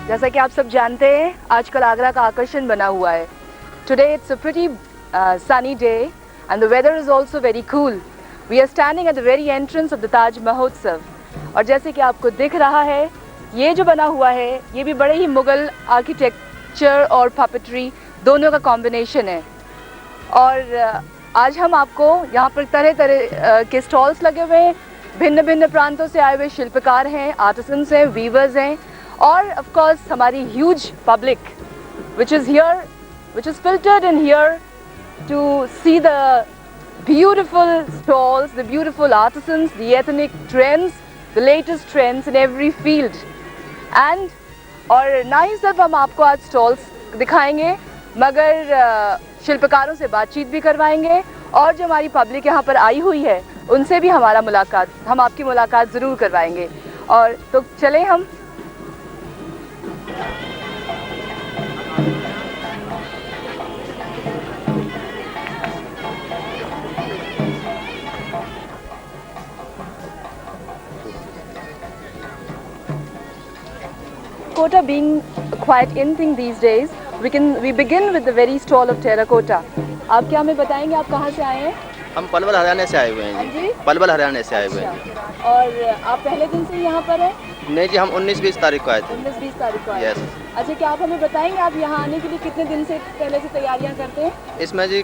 जैसा कि आप सब जानते हैं, आजकल आगरा का आकर्षण बना हुआ है. Today it's a pretty sunny day and the weather is also very cool. We are standing at the very entrance of the Taj Mahotsav. और जैसे कि आपको दिख रहा है, ये जो बना हुआ है, ये भी बड़े ही मुगल आर्किटेक्चर और पपेट्री दोनों का कॉम्बिनेशन है. और आज हम आपको यहाँ पर तरह तरह के स्टॉल्स लगे हुए हैं. भिन्न भिन्न प्रांतों से आए हुए शिल्पकार हैं, आर्टिसंस हैं, वीवर्स हैं और ऑफ कोर्स हमारी huge public which is here, which is filtered in here to see the beautiful stalls, the beautiful artisans, the ethnic trends, the latest trends in every field. And और ना ही सिर्फ हम आपको आज stalls दिखाएंगे मगर शिल्पकारों से बातचीत भी करवाएंगे और जो हमारी पब्लिक यहाँ पर आई हुई है उनसे भी हम आपकी मुलाकात ज़रूर करवाएंगे. और तो चलें हम. Terracotta being quite in thing these days, we begin with the very stall of terracotta. आप क्या हमें बताएंगे, आप कहाँ से आए हैं? हम पलवल हरियाणा से आए हुए हैं जी. पलवल हरियाणा से आए हुए हैं. और आप पहले दिन से यहाँ पर हैं? नहीं जी, हम 19-20 तारीख को आए थे. 19-20 तारीख को आए. यस. अच्छा, क्या आप हमें बताएंगे आप यहाँ आने के लिए कितने दिन से पहले से तैयारियाँ करते हैं? इसमें जी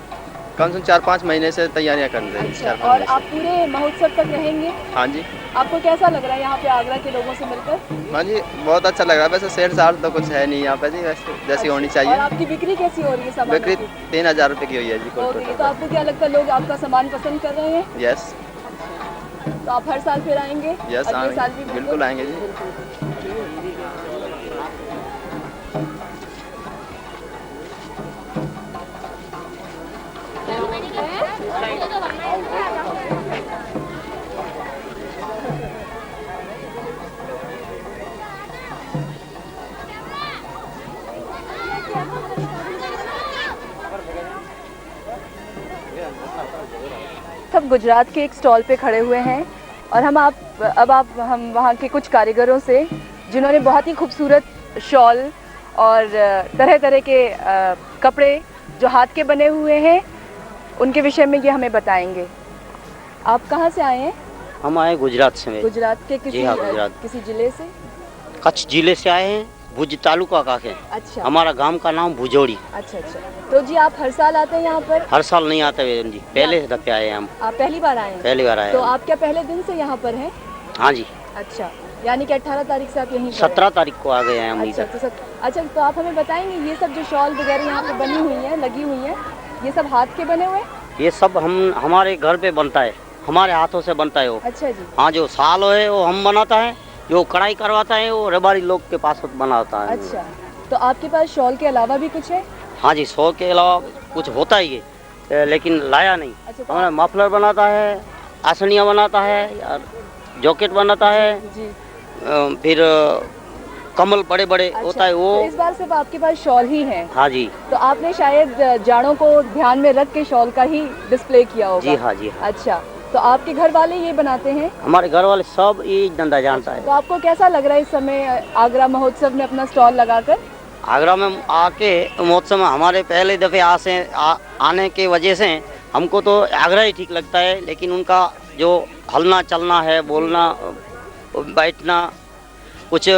कम से कम 4-5 महीने से तैयारियां कर रहे हैं. अच्छा, और आप पूरे महोत्सव तक रहेंगे? हाँ जी. आपको कैसा लग रहा है यहाँ पे आगरा के लोगों से मिलकर? हाँ जी, बहुत अच्छा लग रहा है. वैसे शेर साड़ तो कुछ है नहीं यहाँ पे जी, वैसे जैसी होनी चाहिए. और आपकी बिक्री कैसी हो रही है सामान की? बिक्री 3000 रुपये की हुई है जी. तो आपको क्या लगता है लोग आपका सामान पसंद कर रहे हैं? यस. तो आप हर साल फिर आएंगे? यस, अगले साल भी बिल्कुल आएंगे जी. सब गुजरात के एक स्टॉल पे खड़े हुए हैं और हम वहाँ के कुछ कारीगरों से जिन्होंने बहुत ही खूबसूरत शॉल और तरह तरह के कपड़े जो हाथ के बने हुए हैं उनके विषय में ये हमें बताएंगे. आप कहाँ से आए हैं? हम आए गुजरात से. गुजरात के किसी जिले से? कच्छ जिले से आए हैं, भुज तालुका का है. अच्छा. हमारा गांव का नाम भुजोड़ी. अच्छा. तो जी आप हर साल आते हैं यहाँ पर? हर साल नहीं आते मैडम जी, पहले दफे आए हैं हम. आप पहली बार आए हैं? पहली बार आए. तो आप क्या पहले दिन से यहाँ पर हैं? हाँ जी. अच्छा, यानी कि 18 तारीख से आप यहीं पर? 17 तारीख को आ गए हैं हम. अच्छा, तो आप हमें बताएंगे ये सब जो शॉल वगैरह यहाँ पे बनी हुई है, लगी हुई है, ये सब हाथ के बने हुए हैं? ये सब हमारे घर पे बनता है, हमारे हाथों से बनता है वो. अच्छा जी. हाँ, जो साल है वो हम बनाता है, जो कढ़ाई करवाता है वो रबारी लोग के पास बनाता है. अच्छा, तो आपके पास शॉल के अलावा भी कुछ है? हाँ जी, शॉल के अलावा कुछ होता ही है लेकिन लाया नहीं. अच्छा, हमारा मफलर बनाता है, आसनियाँ बनाता है, जैकेट बनाता है जी. फिर कमल बड़े बड़े होता है वो. तो इस बार सिर्फ आपके पास शॉल ही है? हाँ जी. तो आपने शायद जाड़ों को ध्यान में रख के शॉल का ही डिस्प्ले किया होगा? जी हाँ, जी हाँ. अच्छा, तो आपके घर वाले ये बनाते हैं? हमारे घर वाले सब ये धंधा जानता है. तो आपको कैसा लग रहा है इस समय आगरा महोत्सव में अपना स्टॉल लगाकर? आगरा में आके महोत्सव में हमारे पहले दफ़े आने के वजह से हमको तो आगरा ही ठीक लगता है, लेकिन उनका जो हलना चलना है, बोलना बैठना, कुछ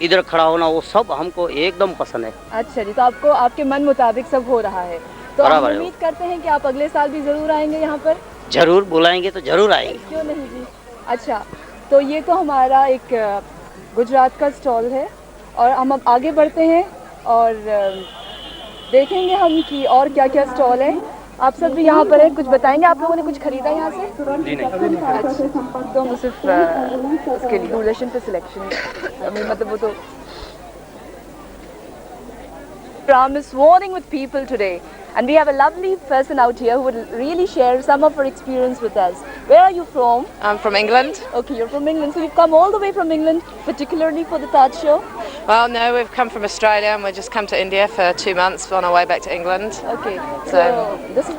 इधर खड़ा होना, वो सब हमको एकदम पसंद है. अच्छा जी, तो आपको आपके मन मुताबिक सब हो रहा है. तो हम उम्मीद करते हैं कि आप अगले साल भी ज़रूर आएंगे यहाँ पर? जरूर बुलाएंगे तो जरूर आएंगे. क्यों नहीं जी. अच्छा, तो ये तो हमारा एक गुजरात का स्टॉल है और हम अब आगे बढ़ते हैं और देखेंगे हम कि और क्या क्या स्टॉल है. आप सब भी यहाँ पर हैं, कुछ बताएंगे, आप लोगों ने कुछ खरीदा यहाँ से? जी नहीं. अच्छा, तो हम सिर्फ उसके लिए दूरदर्शन पे सिलेक्शन, मतलब वो तो Ram is swarming with people today and we have a lovely person out here who will really share some of her experience with us. Where are you from? I'm from England. Okay, you're from England. So you've come all the way from England, particularly for the Taj show? Well, no, we've come from Australia and we've just come to India for 2 months on our way back to England. Okay, so this is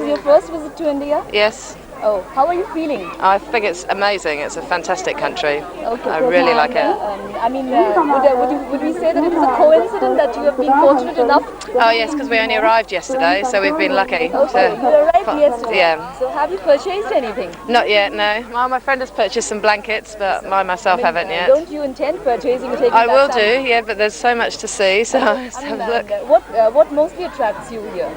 your first visit to India? Yes. Oh, how are you feeling? I think it's amazing. It's a fantastic country. Okay, I really like it. I mean, would we say that it is a coincidence that you have been fortunate enough? Oh yes, because we only arrived yesterday, so we've been lucky. Okay, you arrived yesterday. Yeah. So have you purchased anything? Not yet, no. My friend has purchased some blankets, but I myself haven't yet. Don't you intend purchasing or taking I that will time? do, yeah, but there's so much to see, so let's have a look. What mostly attracts you here?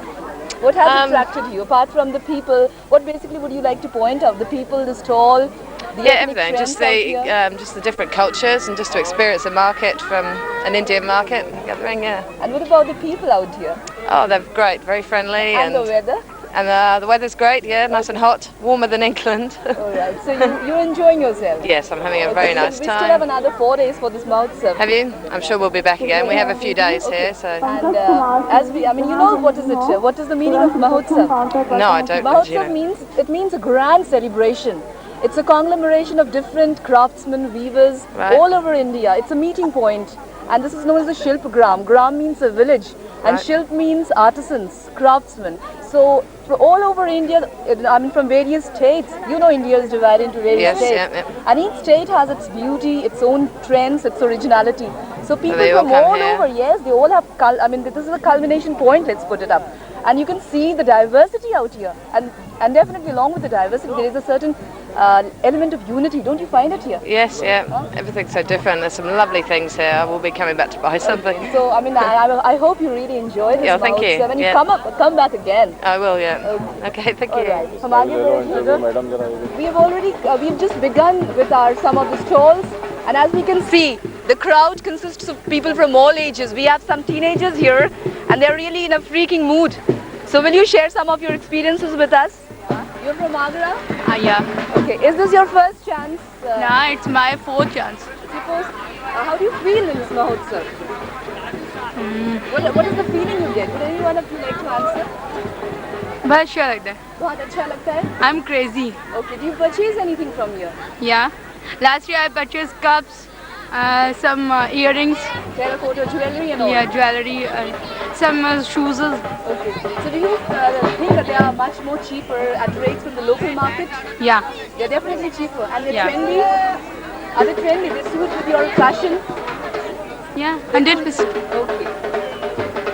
What has attracted you apart from the people? What basically would you like to point out? The people, the stall, the Yeah, ethnic everything. trends out here? Just the different cultures, and just to experience a market from an Indian market. Gathering, yeah. And what about the people out here? Oh, they're great, very friendly, And the weather? and the weather's great. Yeah, nice and hot, warmer than England. All right. So you're enjoying yourself. Yes, I'm having a very nice We still have time. another 4 days for this Mahotsav. Have you? I'm sure we'll be back again. We have a few days here, so And you know, what is it? What is the meaning of Mahotsav? no, I don't. You Mahotsav know. means a grand celebration. It's a conglomeration of different craftsmen, weavers Right. all over India. It's a meeting point, and this is known as the Shilpagram. Gram means a village, and Right. Shilp means artisans, craftsmen. So all over India, I mean from various states. You know, India is divided into various Yes, states, yeah. and each state has its beauty, its own trends, its originality. So people they all from come all here. over, yes, they all have. This is a culmination point. Let's put it up, and you can see the diversity out here, and definitely along with the diversity, there is a certain element of unity. Don't you find it here? Yes, yeah. Everything's so different. There's some lovely things here. I will be coming back to buy something. So I mean, I hope you really enjoy this. Yeah, thank you. Mahotsav, and you Yeah. come back again. I will, yeah. Okay, thank All you. right. हम आगे बढ़ेंगे. We've just begun with some of the stalls, and as we can see, the crowd consists of people from all ages. We have some teenagers here, and they're really in a freaking mood. So will you share some of your experiences with us? You're from Agra? Yeah. Okay. Is this your first chance? Nah, it's my 4th chance. How do you feel in this Mahotsav? What is the feeling you get? Would anyone of you like to answer? बहुत अच्छा लगता है. बहुत अच्छा लगता है. I'm crazy. Okay. Do you purchase anything from here? Yeah. Last year I purchased cups, some earrings, Terracotta jewelry and all. yeah, jewelry, some shoes. Okay. So do you think that they are much more cheaper at rates from the local market? Yeah. They're definitely cheaper, and they're Yeah. trendy. Are they trendy? They suit with your fashion. Yeah. 100%. Okay.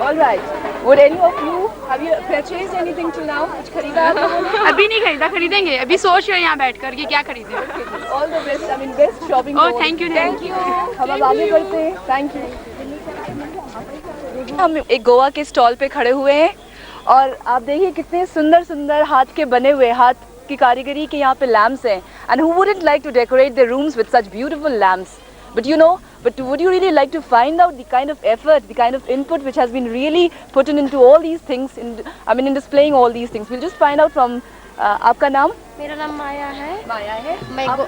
All right. Would any of you have you purchased anything till now? कुछ खरीदा आप लोगों ने? अभी नहीं खरीदा, खरीदेंगे. अभी सोच रहे हैं यहाँ बैठ कर कि क्या खरीदें. All the best. I mean, best shopping. Oh, for all. thank you, Thank thank you. हम अब आगे बढ़ते हैं. Thank you. हम एक गोवा के स्टॉल पे खड़े हुए हैं और आप देखिए कितने सुंदर सुंदर हाथ के बने हुए हाथ की कारीगरी के यहाँ पे लैम्प्स हैं. And who wouldn't like to decorate their rooms with such beautiful lamps? But would you really like to find out the kind of effort, the kind of input which has been really put into all these things, in displaying all these things? We'll just find out from आपका नाम? मेरा नाम माया है. माया है. मैं आप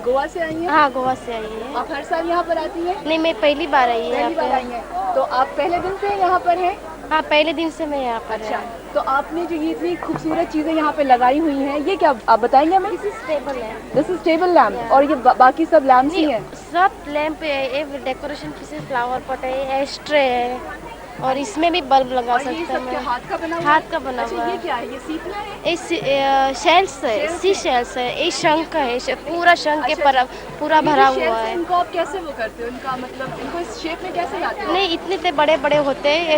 गोवा से आई हैं? हाँ, गोवा से आई है. आप हर साल यहाँ पर आती हैं? नहीं, मैं पहली बार आई है पहली बार यहाँ आई हैं. तो आप पहले दिन से यहाँ पर हैं? पे. हाँ, पहले दिन से मैं यहाँ पर. अच्छा. तो आपने जो ये इतनी खूबसूरत चीजें यहाँ पे लगाई हुई हैं, ये क्या आप बताएंगे हमें? दिस इज टेबल है. दिस इज टेबल लैम्प और ये बाकी सब लैम्प्स ही हैं. सब लैंप है, ये डेकोरेशन पीसेस, फ्लावर पॉट है, एस्ट्रे है, और इसमें भी बल्ब लगा और ये सकते सब क्या हैं. हाथ का बना हुआ? हाथ का बना अच्छा, हुआ ये है. क्या है? ये सीपना है? ये शेल्स है, सी शेल्स है. ये शंख है, पूरा शंख के पर पूरा भरा ये जो हुआ shells हैं, है. इनको आप कैसे वो करते हो? इनका मतलब इनको इस शेप में कैसे लाते हो? नहीं, इतने इतने बड़े बड़े होते हैं,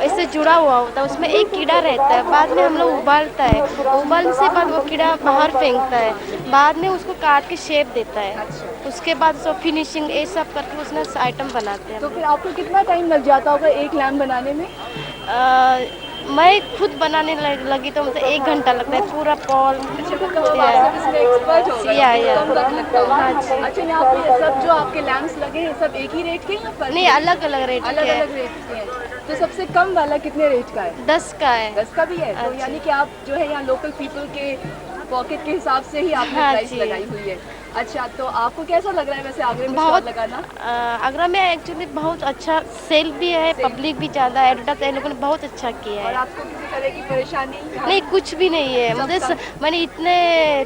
ऐसे जुड़ा हुआ होता है, उसमें एक कीड़ा रहता है. बाद में हम लोग उबालता है, उबालने से बाद वो कीड़ा बाहर फेंकता है, बाद में उसको काट के शेप देता है. उसके बाद सब फिनिशिंग ये सब करके उसमें आइटम बनाते हैं. तो फिर आपको कितना टाइम लग जाता होगा एक लैम्प बनाने में? मैं खुद बनाने लगी तो मतलब 1 घंटा लगता है पूरा पॉल. इसमें एक्सपर्ट होगा. या. कम वक्त लगता होगा. हाँ जी. अच्छा, यहाँ पे सब जो आपके लैम्प्स लगे हैं सब एक ही रेट के हैं या फर्क नहीं, है? अलग अलग रेट के अलग हैं. अलग रेट के हैं. तो सबसे कम वाला कितने रेट का है? 10 का है. 10 का भी है. तो अच्छा. यानी कि आप जो है यहाँ लोकल पीपल के पॉकेट के हिसाब से ही आपने हाँ प्राइस जी. लगाई हुई है. अच्छा, तो आपको कैसा लग रहा है वैसे आगरा में बहुत स्टॉल लगाना? आगरा में एक्चुअली बहुत अच्छा सेल भी है, पब्लिक भी ज़्यादा है, एडवर्टाइज इन लोगों ने बहुत अच्छा किया और है। आपको किसी तरह की परेशानी? नहीं, कुछ भी नहीं है। मुझे सबका? मैंने इतने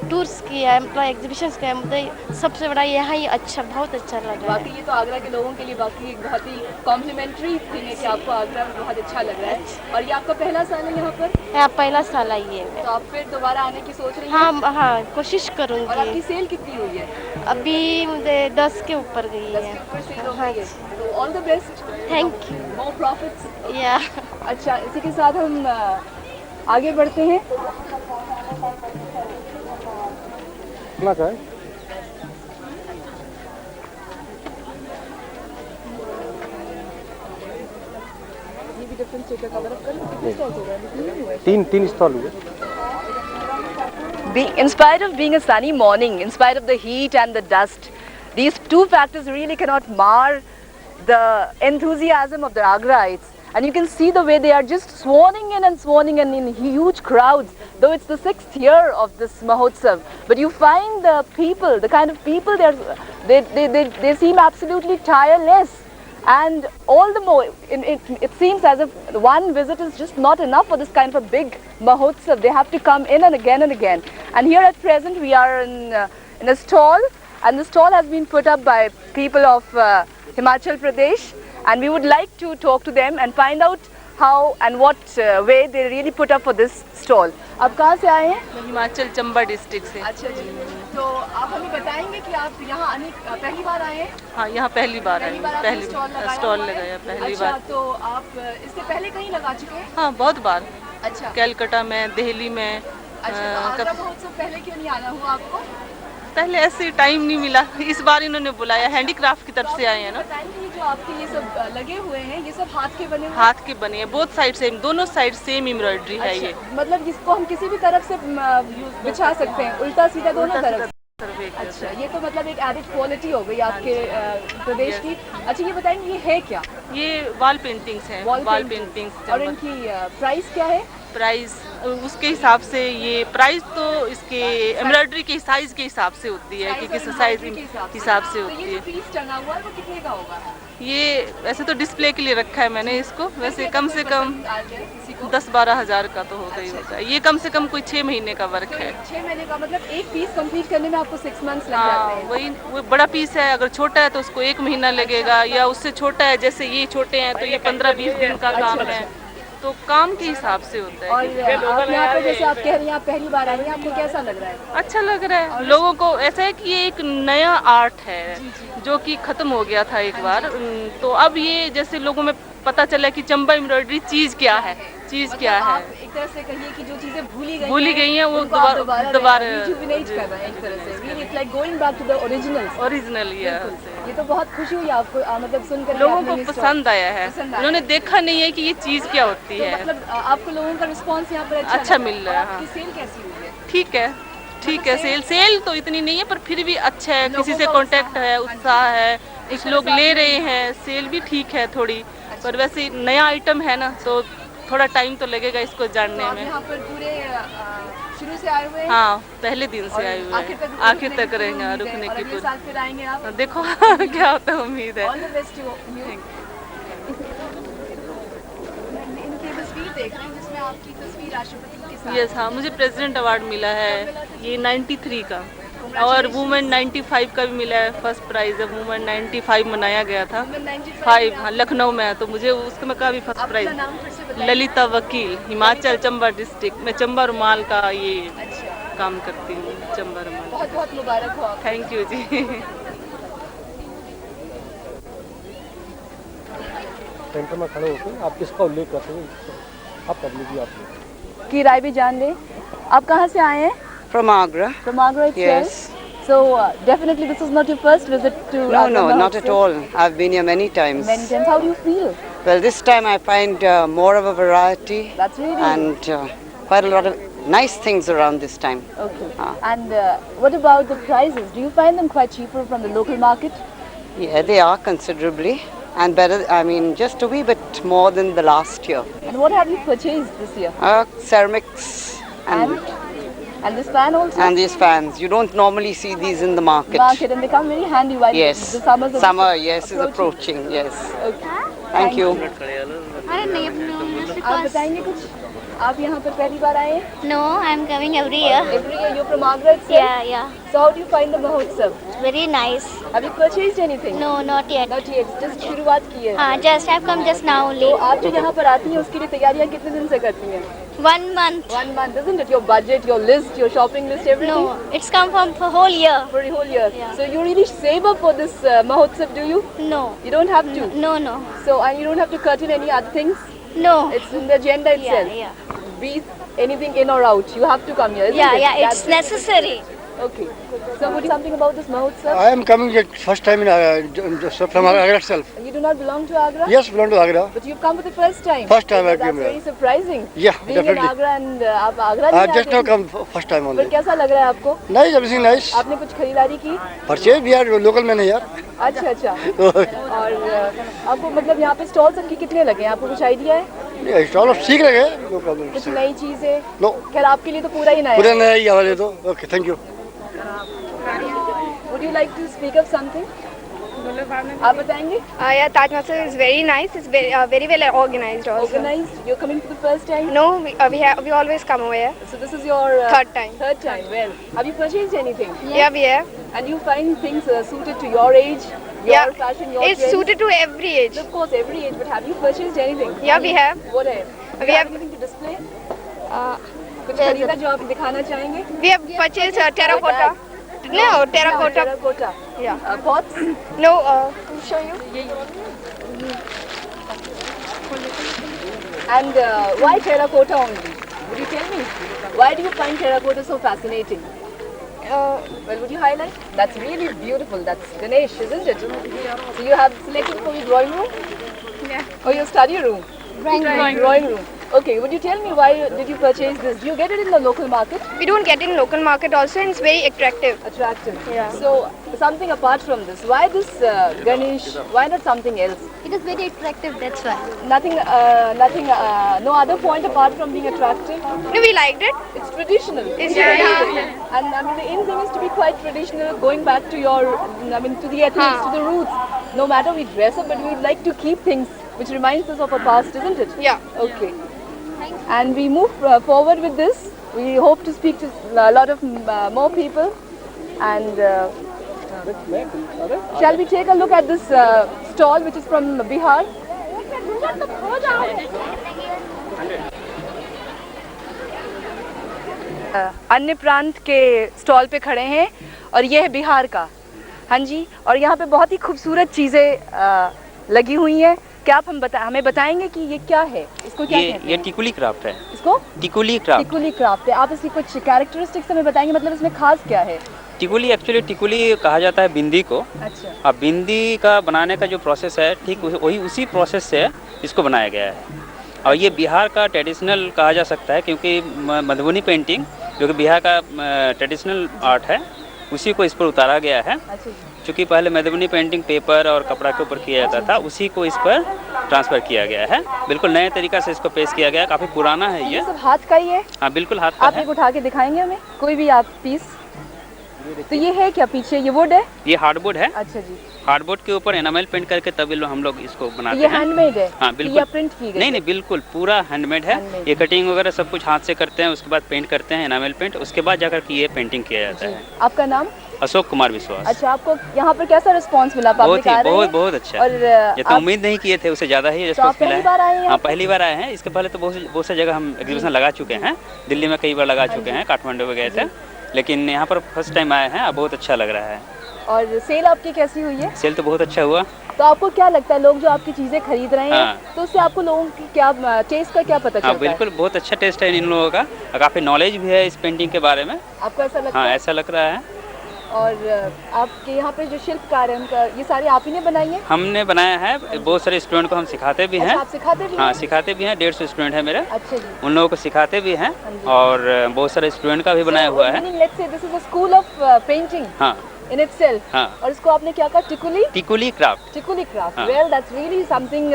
टूर्स किया है, मतलब एग्जीबिशंस किया है, मुझे सबसे बड़ा यहाँ ही अच्छा, बहुत अच्छा लगा बाकी है। ये तो आगरा के लोगों के लिए बाकी एक बहुत ही कॉम्प्लीमेंट्री थिंग है कि आपको आगरा में बहुत अच्छा लग रहा है। और ये आपका पहला साल है यहाँ पर, यहाँ पहला साल आई है। तो आप फिर दोबारा आने की सोच रही हैं? हाँ हाँ, कोशिश और आपकी करूँगी। सेल कितनी हुई है? अभी मुझे 10 के ऊपर गई 10 है। के ऊपर सेल हो हाँ गई है। तो all the best, thank you. More profits. या अच्छा, इसी के साथ हम आगे बढ़ते हैं। कितना का है? ये भी डिफरेंट स्टेट का कवर अप करें, कितने स्टॉल्स हो गए? तीन स्टॉल हुए। In spite of being a sunny morning, in spite of the heat and the dust, these two factors really cannot mar the enthusiasm of the Agraites. And you can see the way they are just swarming in in huge crowds, though it's the 6th year of this Mahotsav. But you find the people, the kind of people they seem absolutely tireless. And all the more, it seems as if one visit is just not enough for this kind of a big Mahotsav. They have to come in and again and again. And here at present we are in a stall, and the stall has been put up by people of Himachal Pradesh, and we would like to talk to them and find out how and what way they really put up for this stall. आप कहाँ से आए हैं? Himachal Chamba district से। अच्छा जी, तो आप हमें बताएंगे कि आप यहाँ आने पहली बार आए हैं? हाँ, यहाँ पहली बार आई, आपने पहली स्टॉल हुआ है? लगाया पहली अच्छा, बार। तो आप इससे पहले कहीं लगा चुके हैं? हाँ, बहुत बार, अच्छा, कलकत्ता में, दिल्ली में। अच्छा, तो आगरा महोत्सव पहले क्यों नहीं आना हुआ आपको? पहले ऐसे टाइम नहीं मिला, इस बार इन्होंने बुलाया। हैंडीक्राफ्ट की तरफ से आए हैं ना, बताएंगे जो आपके ये सब लगे हुए हैं, ये सब हाथ के बने हुए हैं? हाथ के बने हैं, बोथ साइड से, दोनों साइड सेम एम्ब्रॉयडरी है ये। मतलब इसको हम किसी भी तरफ से बिछा सकते हैं, उल्टा सीधा दोनों तरफ? अच्छा, ये तो मतलब एक एडिड क्वालिटी हो गई आपके प्रदेश की। अच्छा, ये बताएंगे ये है क्या? ये वॉल पेंटिंग्स हैं, वॉल पेंटिंग्स। और इनकी प्राइस क्या है? प्राइस उसके हिसाब से, ये प्राइस तो इसके एम्ब्रॉयडरी के साइज के हिसाब से होती है कि किस साइज हिसाब से होती तो ये है। जो पीस टंगा हुआ है वो कितने का होगा? ये वैसे तो डिस्प्ले के लिए रखा है मैंने इसको, वैसे कम से कम आ जाए किसी को? 10-12 हज़ार का तो होगा ही होगा। ये कम से कम कोई 6 महीने का वर्क है। 6 महीने का मतलब एक पीस कंप्लीट करने में आपको 6 मंथ्स लग हाँ, जाते हैं। वही वो बड़ा पीस है, अगर छोटा है तो उसको 1 महीना लगेगा, या उससे छोटा है, जैसे ये छोटे हैं तो ये 15-20 दिन का काम है, तो काम के हिसाब से होता है। और आप यहाँ पे जैसे आप कह रही हैं आप पहली बार आई हैं, आपको कैसा लग रहा है? अच्छा लग रहा है लोगों को, ऐसा है कि ये एक नया आर्ट है जो कि खत्म हो गया था एक बार, तो अब ये जैसे लोगों में पता चला कि चंबा एम्ब्रॉयडरी चीज़ क्या है, चीज़ क्या है। आप एक तरह से कहिए कि जो चीजें भूली गई हैं वो उनको आप दोबारा rejuvenate कर रहे हैं एक तरह से। Really, it's like going back to the originals. Original ये तो बहुत खुशी हुई आपको मतलब सुनकर कि लोगों आपने को ये पसंद आया है, पसंद आया। उन्होंने देखा नहीं है कि ये चीज़ क्या होती तो है। मतलब आपको लोगों का रिस्पांस यहाँ पर अच्छा लगा? मिल रहा है, और आपकी सेल कैसी हुई है? ठीक है, ठीक है। सेल तो इतनी नहीं है, पर फिर भी अच्छा है, किसी से कांटेक्ट है, उत्साह है, कुछ लोग ले रहे हैं, सेल भी ठीक है थोड़ी, पर वैसे नया आइटम है ना तो थोड़ा टाइम तो लगेगा इसको तो जानने आप में। यहाँ पर पूरे शुरू से आए हुए हैं? हाँ, पहले दिन से आए हुए आखिर हैं, तक आखिर तक रहेंगे, रुकने और की अगले पूरी। साल फिर आएंगे आप? देखो क्या होता है, उम्मीद है। All the best to you. इनकी तस्वीर देख रहे हैं जिसमें आपकी तस्वीर राष्ट्रपति के साथ। यस, हाँ, मुझे प्रेसिडेंट अवार्ड मिला है ये 93 का, और वुमेन 95 का भी मिला है, फर्स्ट प्राइज है। वुमेन 95 मनाया गया था, 5 हाँ, लखनऊ में, तो मुझे उसमें का भी फर्स्ट प्राइज। अपना नाम फिर से बताइए। ललिता वकील, हिमाचल चंबा डिस्ट्रिक्ट में, चंबा रुमाल का ये अच्छा, काम करती हूँ, चंबा रुमाल। बहुत बहुत मुबारक हो आपको। Thank you ji. सेंटर में खड़े होकर आप किसका उल्लेख करते हैं, आप कर लीजिए आप की राय भी जान ले। आप कहाँ से आए हैं? From Agra. From Agra itself? Yes. So definitely this is not your first visit to No, Agra no, not Mahotsav. at all. I've been here many times. Many times. How do you feel? Well, this time I find more of a variety That's really and quite a lot of nice things around this time. okay. Ah. And what about the prices? Do you find them quite cheaper from the local market? Yeah, they are considerably and better. I mean, just a wee bit more than the last year. And what have you purchased this year? Ceramics and And this fan also? And these fans, you don't normally see these in the market. Market, and they come very handy while Yes, the summers are summer, yes, is approaching. Yes. Okay. Thank you. आप बताएंगे कुछ? आप यहाँ पर पहली बार आए हैं? No, I'm coming every year. Every year you're from Agra itself? Yeah. So how do you find the Mahotsav? Very nice. Have you purchased anything? No, not yet. Not yet. Just शुरुआत की है. Just I've come just now only. तो आप जो यहाँ पर आती हैं उसके लिए तैयारियाँ कितने दिन से करती हैं? 1 month. 1 month, isn't it? Your budget, your list, your shopping list, everything? No, it's come from for whole year. For the whole year. Yeah. So you really save up for this Mahotsav, do you? No. You don't have to? No. So, and you don't have to curtail any other things? No. It's in the agenda itself? Yeah. Be anything in or out, you have to come here, isn't it? Yeah, it's That's necessary. Okay. So would you something about this Mahotsav? I am coming at first time in from Agra itself. You do not belong to Agra? Yes, belong to Agra. But you've come for the first time? First time I That's came very here. surprising. Yeah, Being in definitely. Agra and आप Agra I नहीं have just uh now गए? come first time पर only. कैसा लग रहा है आपको? Nice, everything nice. आपने कुछ खरीदारी की? Purchase we are local men here. अच्छा. और आपको मतलब यहाँ पे स्टॉल सबके कितने लगे हैं? आपको कुछ आइडिया है? स्टॉल सीख रहे हैं, no problem. कुछ नई चीजें? No. खैर आपके लिए तो पूरा ही नया पूरा है. नया ही हमारे तो. Okay, thank you. Would you like to speak of something? आप बताएंगे? Yeah, Taj Mahal is very nice. It's very well organized also. Organized? You're coming for the first time? No, we always come over here. So this is your Third time. Third time. Well, have you purchased anything? Yeah, we have. And you find things suited to your age, your fashion, your It's trends? suited to every age. Of course, every age. But have you purchased anything? Yeah, we have. What है? We Do you have- anything to display? कुछ खरीदा जो आप दिखाना चाहेंगे? We have purchased terracotta. No, terracotta. Terracotta. Yeah. Pots? No, I'll show you. And why terracotta only? Would you tell me? Why do you find terracotta so fascinating? Well, would you highlight? That's really beautiful. That's Ganesh, isn't it? So you have selected for your drawing room? Yeah. Or your study room? Drawing room. Okay, would you tell me why did you purchase this? Do you get it in the local market? We don't get it in local market also, and it's very attractive. Attractive. Yeah. So something apart from this, why this Ganesh? Why not something else? It is very attractive, that's why. Nothing, no other point apart from being attractive. No, we liked it. It's traditional. It's traditional. And I mean, the in thing is to be quite traditional, going back to your, to the ethnics, to the roots. No matter we dress up, but we like to keep things which reminds us of our past, isn't it? Yeah. Okay. And we move forward with this. We hope to speak to a lot of more people. And shall we take a look at this stall which is from Bihar? अन्य प्रांत के stall पे खड़े हैं और ये है बिहार का. हाँ जी, और यहाँ पे बहुत ही खूबसूरत चीज़ें लगी हुई हैं. क्या आप हमें बताएंगे कि ये क्या है, इसको क्या कहते हैं? ये टिकुली क्राफ्ट है. इसको टिकुली क्राफ्ट. टिकुली क्राफ्ट है. आप इसकी कुछ कैरेक्टरिस्टिक्स हमें बताएंगे, मतलब इसमें खास क्या है? टिकुली एक्चुअली टिकुली कहा जाता है बिंदी को. अच्छा. अब बिंदी का बनाने का जो प्रोसेस है, ठीक वही उसी प्रोसेस से इसको बनाया गया है. और ये बिहार का ट्रेडिशनल कहा जा सकता है, क्योंकि मधुबनी पेंटिंग जो कि बिहार का ट्रेडिशनल आर्ट है, उसी को इस पर उतारा गया है. चूँकि पहले मधुबनी पेंटिंग पेपर और कपड़ा के ऊपर किया जाता था, उसी को इस पर ट्रांसफ़र किया गया है. बिल्कुल नए तरीका से इसको पेश किया गया है. काफ़ी पुराना है ये. सब हाथ का ही है? हाँ, बिल्कुल हाथ का आप है. एक उठा के दिखाएंगे हमें कोई भी आप पीस? तो ये है क्या पीछे? ये वुड है? ये हार्डवुड है. अच्छा जी. हार्डबोर्ड के ऊपर एनामेल पेंट करके तभी हम लोग इसको बनाते हैं. ये हैंडमेड है? हाँ बिल्कुल. या प्रिंट की गई? नहीं, बिल्कुल पूरा हैंडमेड है. ये कटिंग वगैरह सब कुछ हाथ से करते हैं, उसके बाद पेंट करते हैं एनामेल पेंट, उसके बाद जाकर के ये पेंटिंग किया जाता है. आपका नाम? अशोक कुमार विश्वास. अच्छा, आपको यहाँ पर कैसा रिस्पांस मिला? बहुत अच्छा. और ये तो उम्मीद नहीं किए थे, उससे ज़्यादा ही रिस्पांस मिला है. हाँ, पहली बार आए हैं. इसके पहले तो बहुत सी जगह हम एग्जीबिशन लगा चुके हैं. दिल्ली में कई बार लगा चुके हैं, काठमांडू में गए थे, लेकिन यहाँ पर फर्स्ट टाइम आए हैं. बहुत अच्छा लग रहा है. और सेल आपकी कैसी हुई है? सेल तो बहुत अच्छा हुआ. तो आपको क्या लगता है, लोग जो आपकी चीज़ें खरीद रहे हैं, तो उससे आपको लोगों की क्या टेस्ट का क्या पता चलता है? बिल्कुल बहुत अच्छा टेस्ट है इन लोगों का. काफ़ी नॉलेज भी है इस पेंटिंग के बारे में. आपको ऐसा लगता है? हाँ, ऐसा लग रहा है. और आपके यहाँ पे जो शिल्पकार हैं, उनका ये सारे आप ही ने बनाई है? हमने बनाया है. बहुत सारे स्टूडेंट को हम सिखाते भी हैं. आप सिखाते भी? हाँ, सिखाते भी हैं. 150 स्टूडेंट है मेरे. अच्छा जी. उन लोगों को सिखाते भी हैं, और बहुत सारे स्टूडेंट का भी बनाया हुआ है. Let's say this is a school of painting. हाँ, in itself. हाँ. और इसको आपने क्या कहा? टिकुली क्राफ्ट. टिकुली craft. Well, that's really something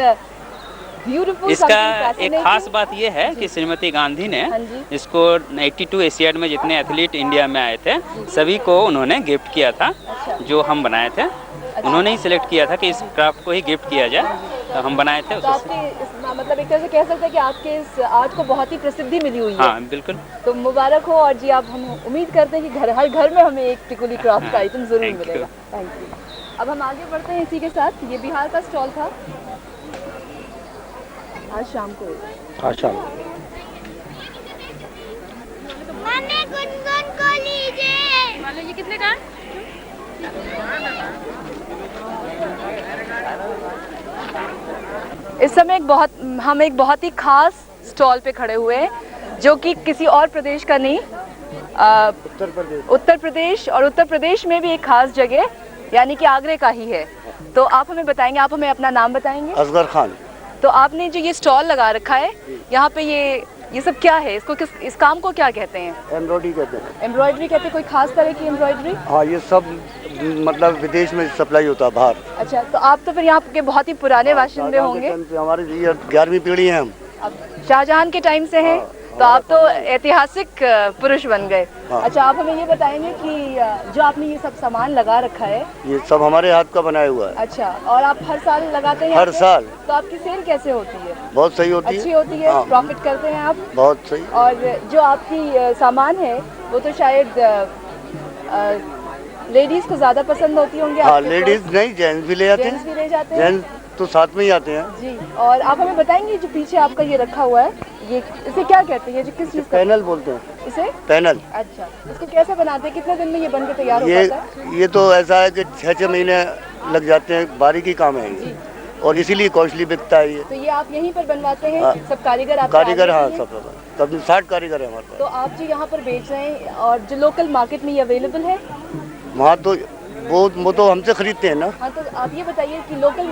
beautiful. इसका something एक fascinating. खास बात ये है कि श्रीमती गांधी ने हाँ जी। इसको 82 एशियाड में जितने एथलीट इंडिया में आए थे सभी को उन्होंने गिफ्ट किया था। जो हम बनाए थे उन्होंने ही सिलेक्ट किया था कि इस क्राफ्ट को ही गिफ्ट किया जाए, तो हम बनाए थे तो आपके मतलब एक तरह से कह सकते हैं कि आपके इस आर्ट को बहुत ही प्रसिद्धि मिली हुई है। हाँ बिल्कुल। तो मुबारक हो। और जी आप हम उम्मीद करते हैं कि हर घर में हमें एक टिकुली क्राफ्ट का आइटम जरूर Thank you. मिलेगा। Thank you. अब हम आगे बढ़ते हैं इसी के साथ। ये बिहार का स्टॉल था आज शाम को। अच्छा, ये कितने का? इस समय हम एक बहुत ही खास स्टॉल पे खड़े हुए हैं जो कि किसी और प्रदेश का नहीं, उत्तर प्रदेश और उत्तर प्रदेश में भी एक खास जगह यानी कि आगरे का ही है। तो आप हमें बताएंगे, आप हमें अपना नाम बताएंगे? असगर खान। तो आपने जो ये स्टॉल लगा रखा है यहाँ पे ये सब क्या है? इसको इस काम को क्या कहते हैं? एम्ब्रॉयडरी कहते हैं। एम्ब्रॉयडरी कहते हैं? कोई खास तरह की एम्ब्रॉयडरी? हाँ, ये सब मतलब विदेश में सप्लाई होता है बाहर। अच्छा, तो आप तो फिर यहाँ के बहुत ही पुराने बाशिंदे होंगे। हमारे ये 11वीं पीढ़ी है हम। अब शाहजहां के टाइम से हैं, तो आप तो ऐतिहासिक पुरुष बन गए। हाँ। अच्छा, आप हमें ये बताएंगे कि जो आपने ये सब सामान लगा रखा है, ये सब हमारे हाथ का बनाया हुआ है। अच्छा, और आप हर साल लगाते हैं? हर साल। तो आपकी सेल कैसे होती है? बहुत सही होती है। अच्छी होती है? हाँ। प्रॉफिट करते हैं आप? बहुत सही। और जो आपकी सामान है वो तो शायद लेडीज को ज्यादा पसंद होती होंगी। हाँ, लेडीज नहीं, जेंट्स भी ले जाते जेंट्स हैं। भी ले जाते हैं? जेंट्स तो साथ में ही आते हैं जी। और आप हमें बताएंगे जो पीछे आपका ये रखा हुआ है, ये इसे क्या कहते हैं? ये जो किस चीज का? पैनल बोलते हैं इसे पैनल। अच्छा, इसको कैसे बनाते हैं? कितने दिन में ये बन के तैयार हो ये जाता है? ये तो ऐसा है कि 6-6 महीने लग जाते हैं, बारीकी काम है ये, और इसीलिए कॉस्टली बिकता है ये। तो ये आप यहीं पर बनवाते हैं? हाँ। सब कारीगर आप? कारीगर, हाँ, सब तब 60 कारीगर है हमारे तो आप जो यहाँ पर बेच रहे हैं और जो लोकल मार्केट में ये अवेलेबल है? वहाँ तो वो तो हमसे खरीदते हैं ना। हाँ, तो आप ये बताइए कि लोकल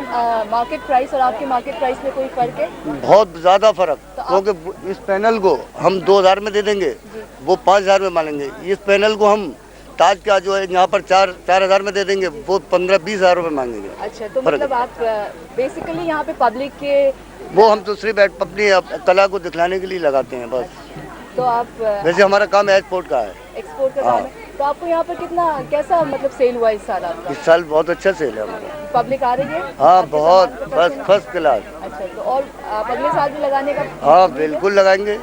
मार्केट प्राइस और आपके मार्केट प्राइस में कोई फर्क है? बहुत ज़्यादा फर्क, तो आप- क्योंकि इस पैनल को हम 2000 में दे देंगे, वो 5000 में मानेंगे। इस पैनल को हम ताज का जो है यहाँ पर 4000 में दे देंगे, वो 15-20 हज़ार रुपये मांगेंगे। अच्छा, तो फर्क मतलब आप बेसिकली यहाँ पे पब्लिक के वो हम तो सिर्फ अपनी कला को दिखलाने के लिए लगाते हैं बस। तो आप वैसे हमारा काम एक्सपोर्ट का है। एक्सपोर्ट का हाँ। काम है। तो आपको यहाँ पर कितना कैसा मतलब सेल हुआ इस साल आपका? इस साल बहुत अच्छा सेल है हमारा। पब्लिक आ रही है? हाँ, आपके बहुत सामान को बस पसंद? First class. अच्छा, तो और आप अगले साल भी लगाने का? हाँ, बिल्कुल लगाएंगे,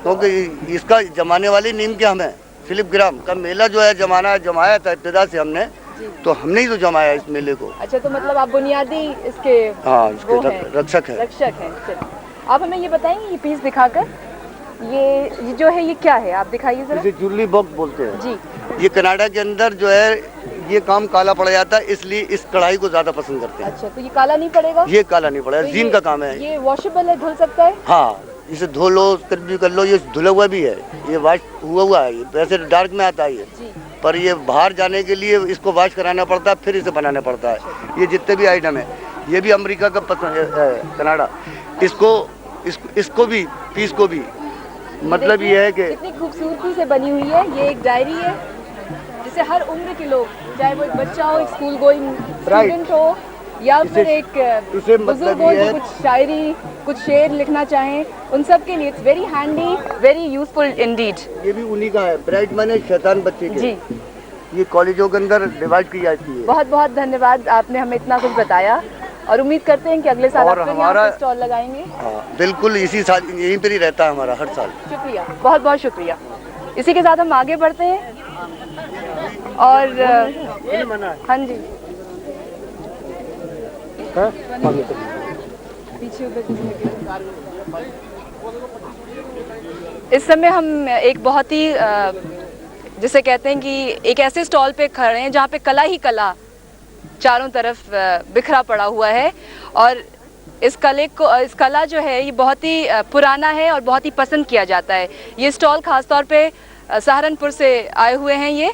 क्योंकि इसका जमाने वाली नीम के हमें फिलिप ग्राम का मेला जो है जमाया था इब्तिदा से हमने, तो हमने ही तो जमाया इस मेले को। अच्छा, तो मतलब आप बुनियादी इसके हाँ, इसके वो हैं, रक्षक है। रक्षक हैं। चलिए, आप हमें ये बताएंगे ये पीस दिखाकर, ये जो है ये क्या है? आप दिखाइए जरा। इसे ज्वेलरी बॉक्स बोलते हैं जी। ये कनाडा के अंदर जो है ये काम काला पड़ जाता है, इसलिए इस कढ़ाई को ज्यादा पसंद करते हैं। अच्छा, तो ये काला नहीं पड़ेगा? ये काला नहीं पड़ेगा, तो जीन का काम है। ये वॉशेबल है, धुल सकता है? हाँ, इसे धो लो, कर लो, ये धुला हुआ भी है, ये वॉश हुआ है, ये वैसे डार्क में आता है ये, जी। पर ये बाहर जाने के लिए इसको वॉश कराना पड़ता है, फिर इसे बनाना पड़ता है। ये जितने भी आइटम है, ये भी अमेरिका का पसंद है, कनाडा। इसको भी पीस को भी मतलब ये है कि कितनी खूबसूरती से बनी हुई है। ये एक डायरी है जिसे हर उम्र के लोग, चाहे वो एक बच्चा हो, एक स्कूल गोइंग स्टूडेंट हो, या फिर एक इसे बुजुर्ग मतलब हो ये जो है, कुछ शायरी, कुछ शेर लिखना चाहें, उन सब के लिए it's very handy, very useful Indeed. ये भी उन्हीं का है, ब्राइट माने शैतान बच्चे के। जी। ये कॉलेजों के अंदर डिवाइड की जाती है। बहुत बहुत धन्यवाद, आपने हमें इतना कुछ बताया और उम्मीद करते हैं कि अगले साल और आप फिर हमारा- यहाँ पे स्टॉल लगाएंगे। हाँ, बिल्कुल, इसी साल यहीं पर ही रहता है हमारा हर साल। शुक्रिया, बहुत बहुत शुक्रिया। इसी के साथ हम आगे बढ़ते हैं और हाँ जी, पीछे उधर इस समय हम एक बहुत ही जिसे कहते हैं कि एक ऐसे स्टॉल पे खड़े हैं जहाँ पे कला ही कला चारों तरफ बिखरा पड़ा हुआ है, और इस कला जो है ये बहुत ही पुराना है और बहुत ही पसंद किया जाता है। ये स्टॉल खासतौर पे सहारनपुर से आए हुए हैं ये,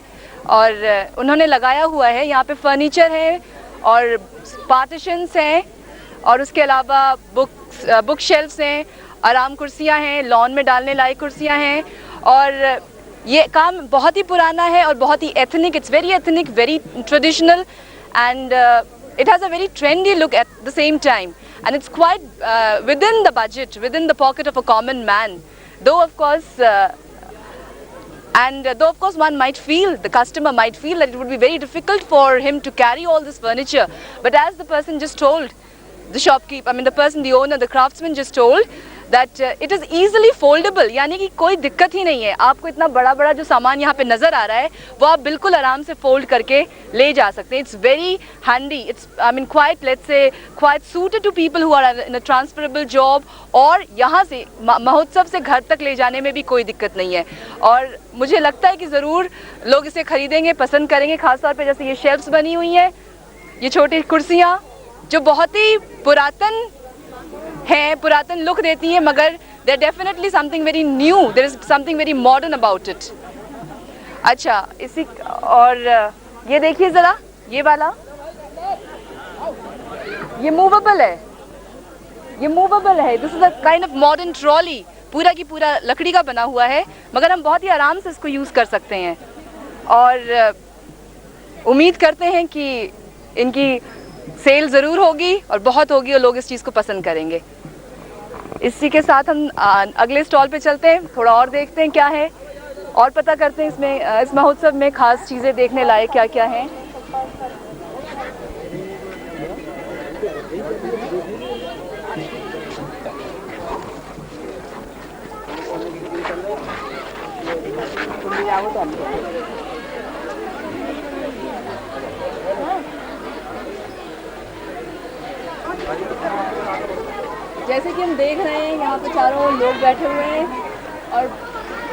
और उन्होंने लगाया हुआ है। यहाँ पे फर्नीचर है और पार्टीशंस हैं, और उसके अलावा बुक शेल्फ्स हैं, आराम कुर्सियाँ हैं, लॉन में डालने लायक कुर्सियाँ हैं, और ये काम बहुत ही पुराना है और बहुत ही ethnic, it's very ethnic, very traditional, and it has a very trendy look at the same time, and it's quite within the budget, within the pocket of a common man. Though of course, one might feel, the customer might feel that it would be very difficult for him to carry all this furniture. But as the person just told, the shopkeeper, I mean the person, the owner, the craftsman just told that it is easily foldable, यानी कि कोई दिक्कत ही नहीं है. आपको इतना बड़ा बड़ा जो सामान यहाँ पे नज़र आ रहा है वो आप बिल्कुल आराम से फोल्ड करके ले जा सकते हैं. It's very handy. It's, I mean, quite, let's say, quite suited to people who are in a transferable job. और यहाँ से महोत्सव से घर तक ले जाने में भी कोई दिक्कत नहीं है. और मुझे लगता है कि ज़रूर लोग इसे खरीदेंगे, पसंद करेंगे. खासतौर पे जैसे ये शेल्फ्स बनी हुई हैं, ये छोटी कुर्सियाँ जो बहुत ही पुरातन है, पुरातन लुक देती हैं, मगर there definitely something very new, there is something very modern about it. अच्छा, इसी और ये देखिए ज़रा, ये वाला, ये मूवेबल है, ये मूवेबल है. This is a kind of modern trolley, पूरा की पूरा लकड़ी का बना हुआ है, मगर हम बहुत ही आराम से इसको यूज़ कर सकते हैं. और उम्मीद करते हैं कि इनकी सेल ज़रूर होगी और बहुत होगी और लोग इस चीज़ को पसंद करेंगे. इसी के साथ हम अगले स्टॉल पे चलते हैं, थोड़ा और देखते हैं क्या है और पता करते हैं इसमें, इस महोत्सव में खास चीज़ें देखने लायक क्या क्या हैं. जैसे कि हम देख रहे हैं यहाँ पे चारों लोग बैठे हुए हैं और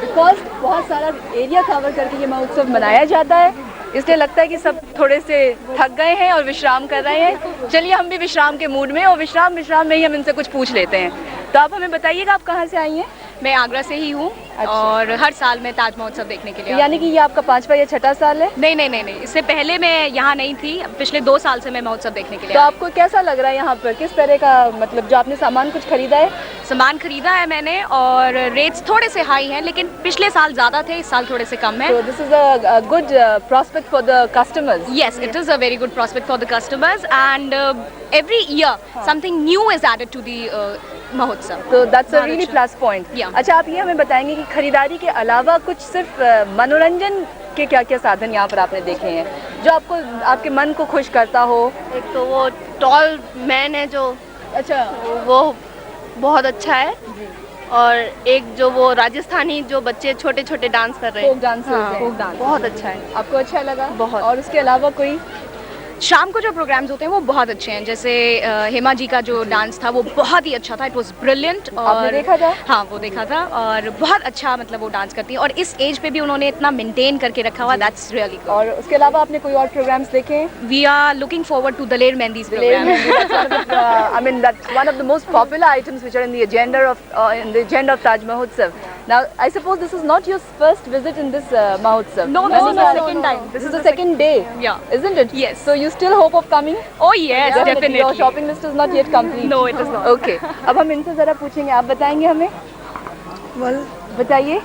बिकॉज बहुत सारा एरिया कवर करके ये महोत्सव मनाया जाता है, इसलिए लगता है कि सब थोड़े से थक गए हैं और विश्राम कर रहे हैं. चलिए हम भी विश्राम के मूड में, और विश्राम में ही हम इनसे कुछ पूछ लेते हैं. तो आप हमें बताइएगा आप कहाँ से आई हैं? मैं आगरा से ही हूँ. अच्छा. और हर साल मैं ताज महोत्सव देखने के लिए यानी कि ये आपका 5वां या 6ठा साल है? नहीं, इससे पहले मैं यहाँ नहीं थी. पिछले 2 साल से मैं महोत्सव देखने के लिए. तो आपको कैसा लग रहा है यहाँ पर? किस तरह का, मतलब जो आपने सामान कुछ खरीदा है? सामान खरीदा है मैंने और रेट्स थोड़े से हाई हैं, लेकिन पिछले साल ज़्यादा थे, इस साल थोड़े से कम है. So this is a good prospect for the customers. Yes, it is a very good prospect for the customers, and every year something new is added to the महोत्सव. So that's a really plus point. Yeah. अच्छा, आप ये हमें बताएंगे कि खरीदारी के अलावा कुछ सिर्फ मनोरंजन के क्या क्या साधन यहाँ पर आपने देखे हैं जो आपको, आपके मन को खुश करता हो? एक तो वो टॉल मैन है जो, अच्छा, वो बहुत अच्छा है. और एक जो वो राजस्थानी जो बच्चे छोटे छोटे डांस कर रहे हैं, फोक डांस, फोक डांस बहुत अच्छा है. आपको अच्छा लगा? बहुत. और उसके अलावा कोई? शाम को जो प्रोग्राम्स होते हैं वो बहुत अच्छे हैं. जैसे हेमा जी का जो डांस था वो बहुत ही अच्छा था. It was brilliant. आपने देखा था? हाँ, वो देखा था और बहुत अच्छा, मतलब वो डांस करती है और इस एज पे भी उन्होंने इतना मेंटेन करके रखा हुआ. That's really good. और उसके अलावा आपने कोई और प्रोग्राम्स देखे हैं? We are looking forward to Daler Mehndi's programme. I mean that's one of the most popular items which are in the agenda of Taj Mahotsav. Now I suppose this is not your first visit in this Mahotsav. No, this is the second time. This is the second day. Yeah. Isn't it? Yes. So you still hope of coming? Oh yes, definitely. Your shopping list is not yet complete. No, it is not. Okay. अब हम इनसे ज़रा पूछेंगे, आप बताएंगे हमें? बताइए,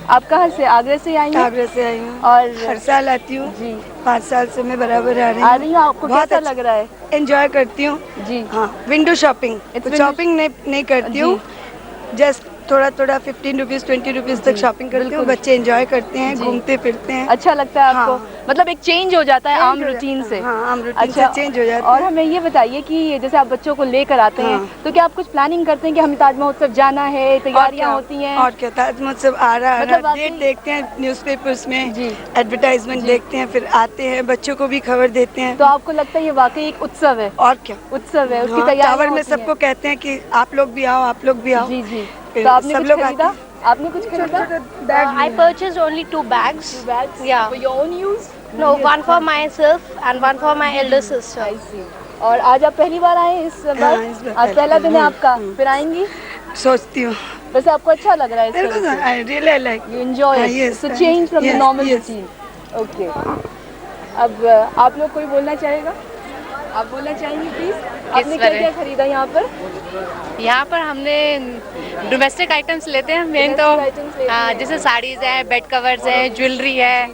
आप कहाँ से? आगरा से आई हैं? आगरा से आई हूँ और हर साल आती हूँ जी. 5 साल से मैं बराबर आ रही हूँ. आपको कैसा लग रहा है? एंजॉय करती हूँ जी. हाँ, विंडो शॉपिंग. शॉपिंग नहीं करती हूँ, जस्ट थोड़ा 15 रुपीज़ 20 रुपीज़ तक शॉपिंग करती हूँ. बच्चे एंजॉय करते हैं, घूमते फिरते हैं. अच्छा लगता है आपको? हाँ. मतलब एक चेंज हो जाता है आम रूटीन से. हाँ, आम रूटीन अच्छा, से चेंज हो जाता और है. हमें ये बताइए कि जैसे आप बच्चों को लेकर आते हैं, हाँ. तो क्या आप कुछ प्लानिंग करते हैं कि हमें ताज महोत्सव जाना है, तैयारियां होती हैं? और क्या, ताज महोत्सव आ रहा है, मतलब डेट देखते हैं न्यूज़पेपर्स में जी. एडवर्टाइजमेंट देखते हैं, फिर आते हैं, बच्चों को भी खबर देते हैं. तो आपको लगता है ये वाकई एक उत्सव है? और क्या, उत्सव है, उसकी हाँ, तैयारी टावर में सबको कहते हैं कि आप लोग भी आओ, आप लोग भी आओ. जी जी. फिर तो आपने सब कुछ लोग खरीदा? आते आपने कुछ खरीदा? I purchased only 2 bags. Yeah. For your own use? No, one for myself and one for my elder sister. I see. और आज आप पहली बार आए इस बार? इस बार आज पहला दिन है आपका, फिर आएंगी? सोचती हूँ. वैसे आपको अच्छा लग रहा है इस तरह से? I really like. You enjoy it. Yes. It's a change from the Yes, normal yes. routine. Okay. अब आप लोग कोई बोलना चाहेगा? आप बोलना चाहेंगे प्लीज? आपने क्या क्या खरीदा यहाँ पर? यहाँ पर हमने डोमेस्टिक आइटम्स लेते हैं मेन तो, जैसे साड़ीज़ हैं, बेड कवर्स हैं, ज्वेलरी है,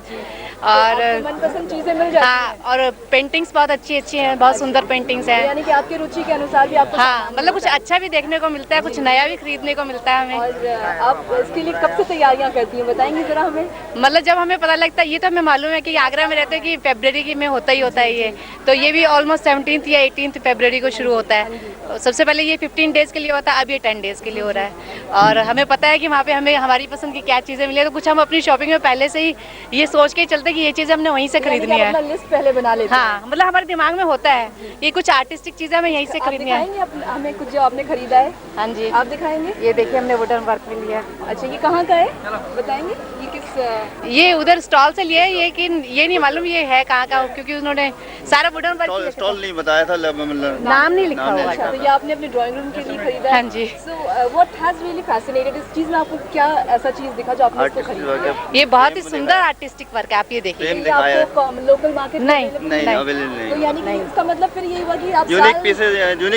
और मनपसंद चीजें मिल जाती हाँ, और पेंटिंग्स बहुत अच्छी अच्छी हैं, बहुत सुंदर पेंटिंग्स हैं। यानी कि आपकी रुचि के अनुसार भी आपको हाँ, मतलब कुछ अच्छा भी देखने को मिलता है, कुछ नया भी खरीदने को मिलता है हमें। और आप इसके लिए कब से तैयारियां करती हैं, बताएंगी जरा हमें? मतलब जब हमें पता लगता है, ये तो हमें मालूम है कि आगरा में रहते हैं कि फरवरी में होता ही होता है ये, तो ये भी ऑलमोस्ट 17 या 18 फरवरी को शुरू होता है। सबसे पहले ये 15 डेज के लिए होता है, अब ये 10 डेज के लिए हो रहा है। और हमें पता है कि वहाँ पे हमें हमारी पसंद की क्या चीज़ें मिली, तो कुछ हम अपनी शॉपिंग में पहले से ही ये सोच के चलते कि ये चीज़ें हमने वहीं से खरीदनी है। अपना लिस्ट पहले बना लेते हैं। हाँ, मतलब हमारे दिमाग में होता है ये कुछ आर्टिस्टिक चीज़ें हमें यहीं से खरीदनी है। हमें कुछ जो आपने खरीदा है? हाँ जी, आप दिखाएंगे? ये देखिए हमने वुडन वर्क में लिया। अच्छा, ये कहाँ का है बताएंगे? ये किस ये उधर स्टॉल से लिया है, लेकिन ये नहीं मालूम ये है कहाँ का, क्योंकि उन्होंने सारा वुडन वर्क स्टॉल नहीं बताया था, नाम नहीं लिखा हुआ था। तो ये आपने अपने ड्राइंग रूम के लिए खरीदा? हाँ जी। So what has really fascinated, इस चीज में आपको क्या ऐसा चीज दिखा जो आपने इसको खरीदा? ये बहुत ही सुंदर आर्टिस्टिक वर्क है, आप ये देखिए। ये आपको लोकल मार्केट नहीं अवेलेबल नहीं। तो यानी कि इसका मतलब फिर ये हुआ कि आप यूनिक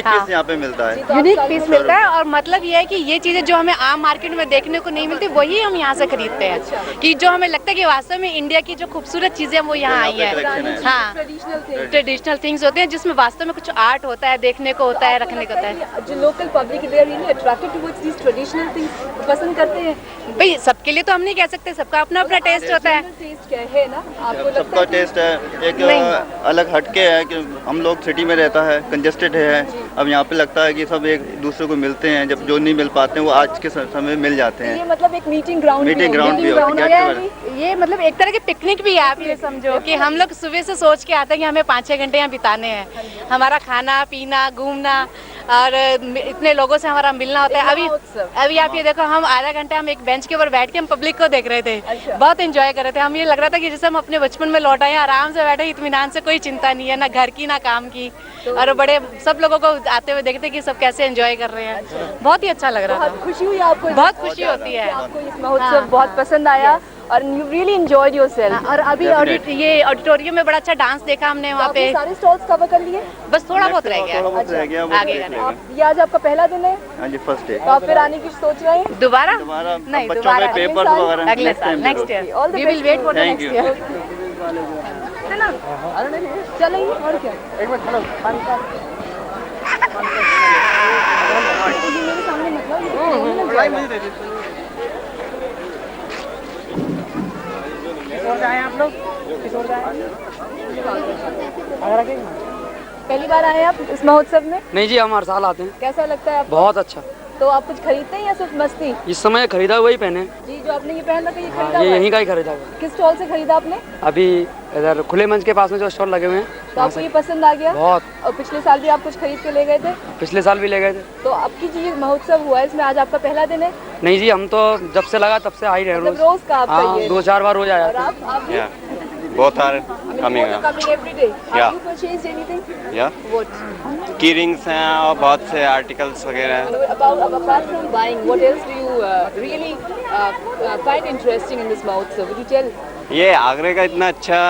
पीस यहाँ पे मिलता है। यूनिक पीस मिलता है, और मतलब ये है कि ये चीजें जो हमें आम मार्केट में देखने को नहीं मिलती वही हम यहाँ से खरीदते हैं, कि जो हमें लगता है कि वास्तव में इंडिया की जो खूबसूरत चीजें वो यहाँ आई है। हाँ, ट्रेडिशनल थिंग्स होते हैं जिसमें वास्तव में कुछ आर्ट होता है, देखने को होता है, रखने को होता है। जो local public they are really attracted towards these traditional things, पसंद करते हैं। भाई सबके लिए तो हम नहीं कह सकते, सबका अपना अपना टेस्ट होता है। टेस्ट क्या है ना, आपको लगता सबका टेस्ट है एक अलग हटके है कि हम लोग सिटी में रहता है, कंजेस्टेड है। अब यहाँ पे लगता है कि सब एक दूसरे को मिलते हैं, जब जो नहीं मिल पाते हैं वो आज के समय मिल जाते हैं। ये मतलब एक मीटिंग ग्राउंड भी है। ये मतलब एक तरह की पिकनिक भी है, आप ये समझो कि हम लोग सुबह से सोच के आते हैं कि हमें 5-6 घंटे यहाँ बिताने हैं। हमारा खाना पीना घूमना और इतने लोगों से हमारा मिलना होता है। अभी आप ये देखो, हम आधा घंटा हम एक बेंच के ऊपर बैठ के हम पब्लिक को देख रहे थे। बहुत एंजॉय कर रहे थे हम, ये लग रहा था कि जैसे हम अपने बचपन में लौट आए, आराम से बैठे, इत्मीनान से, कोई चिंता नहीं है, ना घर की ना काम की। और बड़े सब लोगों को आते हुए देखते कि सब कैसे एंजॉय कर रहे हैं। बहुत ही अच्छा लग रहा था। बहुत खुशी हुई आपको? बहुत खुशी होती है। आपको इस महोत्सव बहुत पसंद आया और यू रियली एंजॉयड योरसेल्फ। और अभी ये ऑडिटोरियम में बड़ा अच्छा डांस देखा हमने वहाँ पे। सारे स्टॉल्स कवर कर लिए? बस थोड़ा बहुत रह गया आगे। ये आज आपका पहला दिन है? हाँ जी, फर्स्ट डे। तो आप फिर आने की सोच रहे हैं? दोबारा नहीं, दोबारा पेपर्स वगैरह अगले साल, next year we will wait for the next year. चलेंगे और क्या। एक मिनट, हेलो मेरे सामने मतलब और जाए आप लोग, किस और जाए? पहली बार आए आप इस महोत्सव में? नहीं जी, हम हर साल आते हैं। कैसा लगता है आपको? बहुत अच्छा। तो आप कुछ खरीदते हैं या सिर्फ मस्ती? इस समय खरीदा हुआ ही पहने जी, जो आपने ये पहन रखा है, ये खरीदा ये हुआ है? यहीं का ही खरीदा हुआ। किस स्टॉल से खरीदा आपने? अभी इधर खुले मंच के पास में जो स्टॉल लगे हुए हैं, तो आपको ये पसंद आ गया? बहुत। और पिछले साल भी आप कुछ खरीद के ले गए थे? पिछले साल भी ले गए थे। तो आपकी जो ये महोत्सव हुआ है, इसमें आज आपका पहला दिन है? नहीं जी, हम तो जब से लगा तब से आ ही रहे मतलब रोज का आपका ये? 2-4 बार रोज आया। और आप भी? Both are coming. Coming every day. Yeah. Have you purchased anything? Yeah. What? की रिंग्स हैं और बहुत से आर्टिकल्स वगैरह हैं। Apart from buying, what else do you really find interesting in this Mahotsav? Would you tell? ये आगरे का इतना अच्छा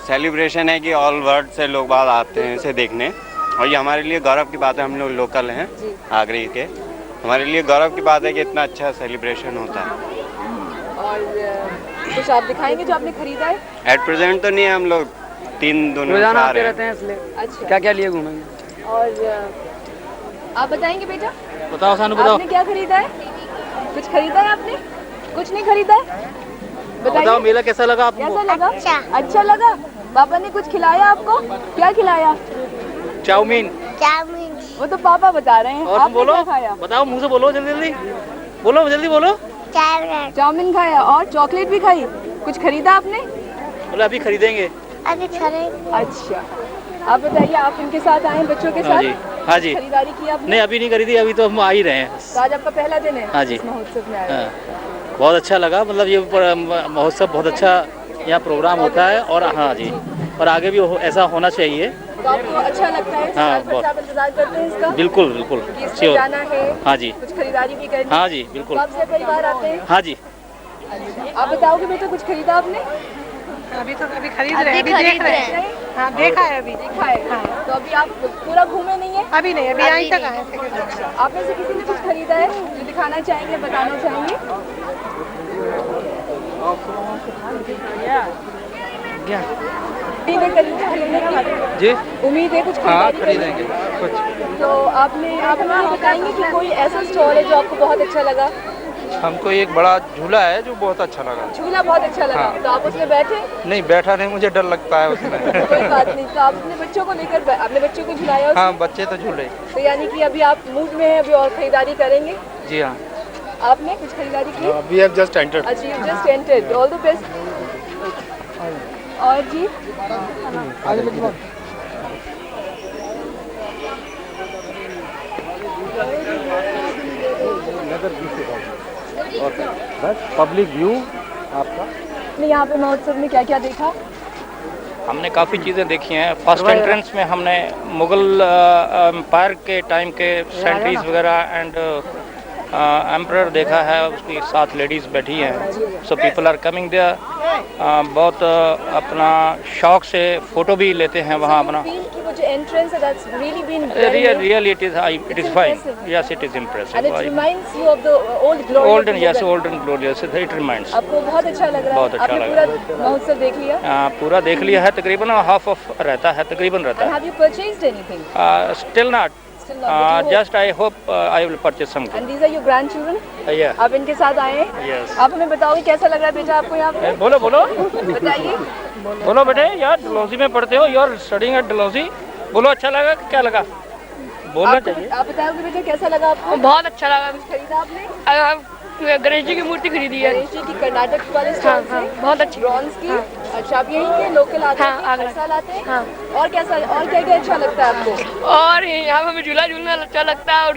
सेलिब्रेशन है कि ऑल वर्ल्ड से लोग बाहर आते हैं इसे देखने, और ये हमारे लिए गौरव की बात है। हम लोग लोकल हैं आगरे के, हमारे लिए गौरव की बात है कि इतना अच्छा सेलिब्रेशन होता है। और कुछ आप दिखाएंगे जो आपने खरीदा है? एट प्रेजेंट तो नहीं है, हम लोग 3 दोनों रोजाना आते रहते हैं इसलिए। अच्छा, क्या क्या लिए घूमेंगे। और आप बताएंगे बेटा? बताओ सानू, बताओ। आपने क्या खरीदा है? कुछ खरीदा है आपने? कुछ नहीं खरीदा है? बताओ, मेला कैसा लगा आपको? कैसा लगा? अच्छा लगा। पापा ने कुछ खिलाया आपको? क्या खिलाया? चाउमीन। वो तो पापा बता रहे हैं। और तुम बोलो, बताओ, मुंह से बोलो, जल्दी जल्दी बोलो, जल्दी बोलो। चाउमीन खाया और चॉकलेट भी खाई। कुछ खरीदा आपने? बोले अभी खरीदेंगे। अच्छा, आप बताइए, आप इनके साथ आए बच्चों के साथ? हाँ जी। खरीदारी की आपने? नहीं, अभी नहीं खरीदी, अभी तो हम आ ही रहे हैं। तो आज आपका पहला दिन है? हाँ जी। इस महोत्सव में आए? बहुत अच्छा लगा, मतलब ये महोत्सव बहुत अच्छा यहाँ प्रोग्राम होता है। और हाँ जी, और आगे भी ऐसा होना चाहिए। तो आपको अच्छा लगता है? हाँ, बहुत। आप इंतजार करते हैं इसका? बिल्कुल बिल्कुल, श्योर। जाना है? हाँ जी। कुछ खरीदारी भी करनी? हाँ जी, बिल्कुल। आप से परिवार आते हैं? हाँ जी। आप बताओगे बेटा, कुछ खरीदा आपने? अभी तो अभी खरीद रहे हैं, अभी देख रहे हैं। हाँ, देखा है अभी। देखा है? हाँ। तो अभी आप पूरा घूमे नहीं है? अभी नहीं, अभी यहीं तक आए थे। आप में से किसी ने कुछ खरीदा है जो दिखाना चाहेंगे, बताना चाहेंगे? गया। जी उम्मीद है कुछ खरीदेंगे कुछ। तो आप हमें बताएंगे कि कोई ऐसा स्टॉल है जो आपको बहुत अच्छा लगा? हमको एक बड़ा झूला है जो बहुत अच्छा लगा। झूला बहुत अच्छा लगा। तो आप उसमें बैठे? नहीं बैठा नहीं, मुझे डर लगता है उसमें। कोई बात नहीं। तो आप अपने बच्चों को लेकर अपने बच्चों को झुलाया? हाँ बच्चे तो झूले। तो यानी कि अभी आप मूड में हैं, अभी और खरीदारी करेंगे? जी हाँ। आपने कुछ खरीदारी की? We have just entered. अच्छा, you just entered. All the best. और जी बस पब्लिक व्यू आपका। यहाँ पे महोत्सव में क्या क्या देखा? हमने काफ़ी चीज़ें देखी हैं। फर्स्ट एंट्रेंस में हमने मुगल एम्पायर के टाइम के सेंट्रीज वगैरह एंड एम्परर देखा है, उसके साथ लेडीज़ बैठी हैं। So people are coming there, बहुत अपना शौक से फ़ोटो भी लेते हैं वहाँ अपना। Really it is fine, yes it is impressive. Olden yes, olden glorious it reminds. आपको बहुत अच्छा लग रहा है? बहुत अच्छा लग रहा है। महोत्सव देख लिया? पूरा देख लिया है, तकरीबन हाफ ऑफ रहता है, तकरीबन रहता है। Have you purchased anything? Still not. Just I hope I will purchase something. And these are your grandchildren? Yeah. आप इनके साथ आए हैं? Yes. आप हमें बताओगे कैसा लग रहा है बेटा आपको यहाँ पे? बोलो बताइए। बोलो बेटे, यार डलहौजी में पढ़ते हो, you're studying at डलहौजी। बोलो अच्छा लगा क्या लगा? बोलना चाहिए। आप बताओगे बेटा कैसा लगा आपको? बहुत अच्छा लगा। कुछ खरीदा आपने? गणेश जी की मूर्ति खरीदी है। गणेश जी की कर्नाटक वाले स्टॉल से? बहुत अच्छी। ब्रॉन्ज की? अच्छा, आप यहीं के लोकल आते हैं? हर साल आते हैं? और क्या क्या अच्छा लगता है आपको? और यहाँ हमें झूला झूलना अच्छा लगता है और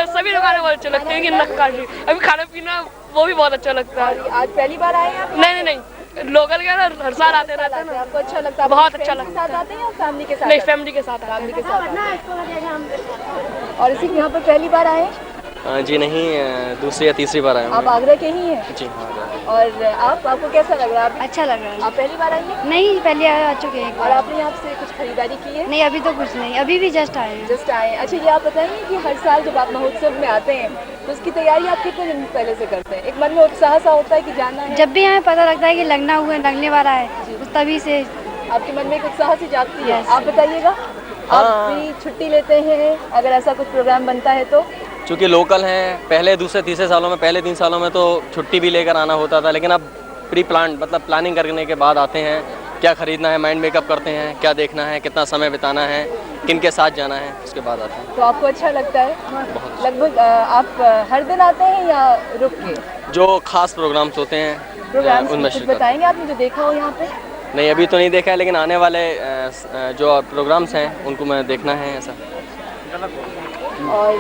सभी दुकानें बहुत अच्छे लगते हैं कि नक्काशी, अभी खाना पीना वो भी बहुत अच्छा लगता है। आज पहली बार आए हैं आप? नहीं लोकल के ना हर साल आते रहते हैं। आपको अच्छा लगता है? बहुत अच्छा लगता है। साथ आते हैं या फैमिली के साथ? नहीं फैमिली के साथ। फैमिली के साथ। और इसी यहाँ पर पहली बार आए? जी नहीं, दूसरी या तीसरी बार आए हैं। आप आगरा के ही हैं? जी हाँ। और आपको कैसा लग रहा है? अच्छा लग रहा है। आप पहली बार आई हैं? नहीं पहले आ चुके हैं। और आपने यहाँ से कुछ खरीदारी की है? नहीं अभी तो कुछ नहीं, अभी भी जस्ट आए हैं। जस्ट आए। अच्छा, ये आप बताइए कि हर साल जब आप महोत्सव में आते हैं तो उसकी तैयारी आप कितने दिन पहले से करते हैं? एक मन में उत्साह सा होता है कि जाना है? जब भी हमें पता लगता है कि लगने वाला है तभी से आपके मन में एक उत्साह सी जागती है। आप बताइएगा, आप भी छुट्टी लेते हैं अगर ऐसा कुछ प्रोग्राम बनता है तो? चूँकि लोकल हैं, पहले दूसरे तीसरे सालों में, पहले 3 सालों में तो छुट्टी भी लेकर आना होता था, लेकिन अब प्री प्लान मतलब प्लानिंग करने के बाद आते हैं। क्या खरीदना है, माइंड मेकअप करते हैं, क्या देखना है, कितना समय बिताना है, किन के साथ जाना है, उसके बाद आते हैं। तो आपको अच्छा लगता है? लगभग आप हर दिन आते हैं या रुक के? जो खास प्रोग्राम्स होते हैं उनमें कुछ बताएंगे आपने जो देखा हो यहाँ पे? नहीं अभी तो नहीं देखा है, लेकिन आने वाले जो प्रोग्राम्स हैं उनको मैं देखना है ऐसा। और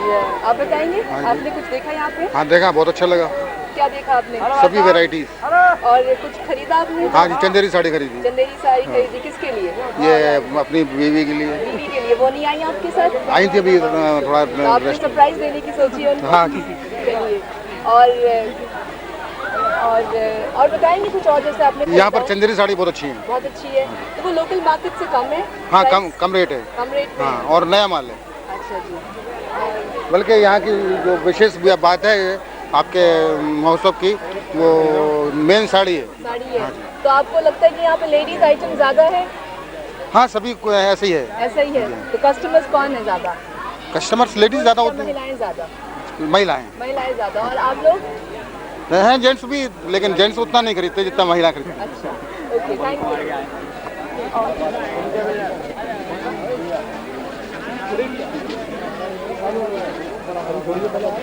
आप बताएंगे, आपने कुछ देखा यहाँ पे? हाँ देखा, बहुत अच्छा लगा। क्या देखा आपने? सभी वैरायटीज। और कुछ खरीदा आपने? हाँ जी, चंदेरी साड़ी खरीदी। चंदेरी साड़ी खरीदी किसके लिए? ये अपनी बीवी के लिए। बीवी के लिए। वो नहीं आई आपके साथ? आई थी अभी थोड़ा। तो आपने सरप्राइज देने की सोची है? हाँ। चलिए। और बताएंगे कुछ और जैसे आपने? यहाँ पर चंदेरी साड़ी बहुत अच्छी है। बहुत अच्छी है। तो वो लोकल मार्केट से कम है? हाँ कम रेट है। कम रेट में? हाँ, और नया माल है। अच्छा जी। बल्कि यहाँ की जो विशेष बात है आपके महोत्सव की, वो मेन साड़ी है। साड़ी है। तो आपको लगता है कि यहाँ पे लेडीज आइटम ज्यादा है? हाँ सभी को ऐसे ही है। ऐसा ही है। तो कस्टमर्स कौन है ज्यादा? कस्टमर्स लेडीज ज्यादा होते हैं। महिलाएं ज्यादा? महिलाएं ज्यादा। और आप लोग? हैं जेंट्स भी, लेकिन जेंट्स उतना नहीं खरीदते जितना महिला खरीदते हैं। अच्छा, ओके, थैंक यू।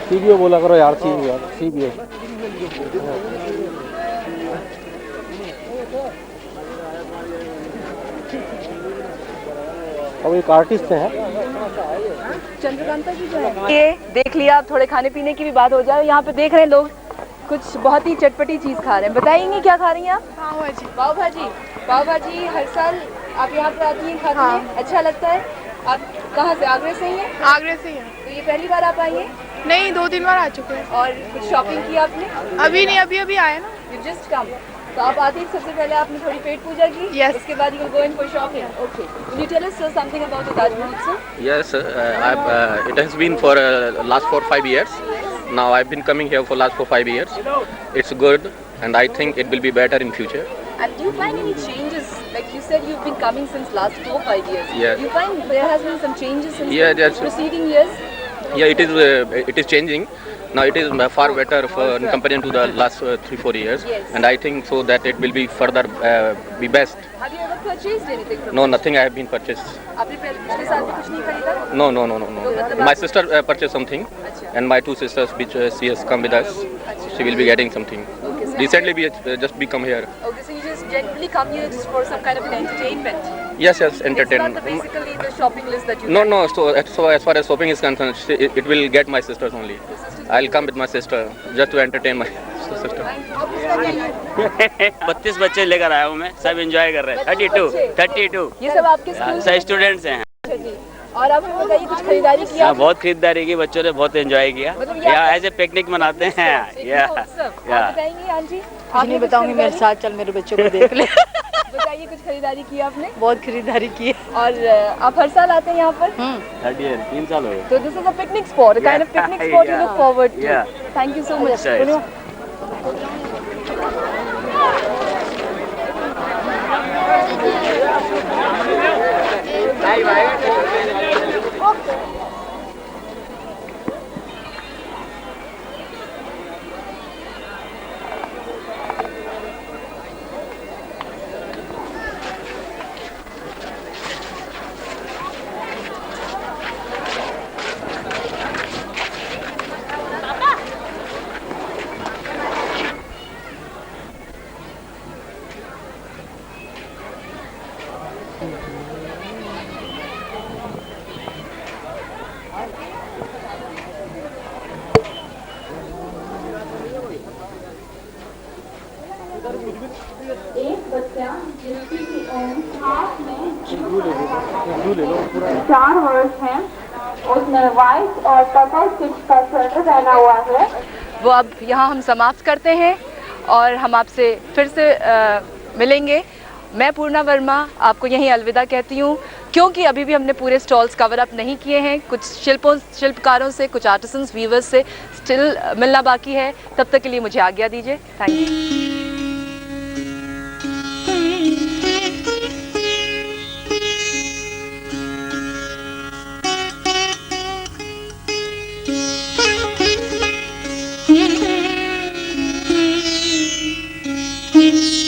सीबीओ बोला करो यार, सीबीओ। अब एक आर्टिस्ट हैं चंद्रकांता जी जो है। ये देख लिया, अब थोड़े खाने पीने की भी बात हो जाए। यहाँ पे देख रहे हैं लोग कुछ बहुत ही चटपटी चीज़ खा रहे हैं। बताएंगे क्या खा रही हैं आप? पाव भाजी हर साल आप यहाँ पर आती हैं, खाती हैं? अच्छा लगता है? आप कहाँ से? आगरे से ही हैं? आगरे से ही हैं। तो ये पहली बार आप आई हैं? नहीं, 2-3 बार आ चुके हैं। और कुछ शॉपिंग की आपने? अभी नहीं, अभी आए ना। You just come. तो आप आते ही सबसे पहले आपने थोड़ी पेट पूजा की? Yes. उसके बाद you will go in for shopping. Okay. Will you tell us something about the Taj Mahotsav? Yes, it has been for last 4-5 years. Now I've been coming here for last 4-5 years. It's good, and I think it will be better in future. And do you find any changes Like you said, you've been coming since last 4-5 years. Yeah. Do you find there has been some changes since Yeah, the that's- preceding years? Yeah, it is changing. Now it is far better in comparison to the last 3-4 years, Yes. and I think so that it will be further be best. Have you ever purchased anything from No, them? nothing I have been purchased. आपने पिछले साल भी कुछ नहीं खरीदा? No. My sister purchased something, and my 2 sisters, which she has come with us. She will be getting something. Okay, so Recently, we just become here. Okay, so you just generally come here just for some kind of an entertainment. Yes, It's not entertainment. basically the shopping list that you. No. So as far as shopping is concerned, it will get my sisters only. I'll come with my sister just to entertain my sister. 32 बच्चे लेकर आया हूँ मैं, सब enjoy कर रहे हैं। 32 ये सब आपके स्कूल सब स्टूडेंट्स हैं। अच्छा जी। और आप हमें बताइए कुछ खरीदारी की हाँ, आपने? बहुत खरीदारी की, बच्चों ने बहुत एंजॉय किया। मतलब यहाँ ऐसे पिकनिक मनाते हैं। आप बताएंगी आंटी? कुछ नहीं बताऊंगी, मेरे साथ चल, मेरे बच्चों को देख ले। बताइए कुछ खरीदारी की आपने? बहुत खरीदारी की है। और आप हर साल आते हैं यहाँ पर? 3 साल हो गए। So this is a picnic spot, a kind of picnic spot you look forward to. Yeah. Thank you so much. Yes. Punya. चार वर्ष हैं, उसने व्हाइट और पर्पल स्टिच का स्वेटर पहना हुआ है। वो अब यहाँ हम समाप्त करते हैं और हम आपसे फिर से मिलेंगे। मैं पूर्णा वर्मा आपको यहीं अलविदा कहती हूँ, क्योंकि अभी भी हमने पूरे स्टॉल्स कवर अप नहीं किए हैं। कुछ शिल्पकारों से, कुछ आर्टिसंस वीवर्स से स्टिल मिलना बाकी है। तब तक के लिए मुझे आज्ञा दीजिए। Thank you. Thank you.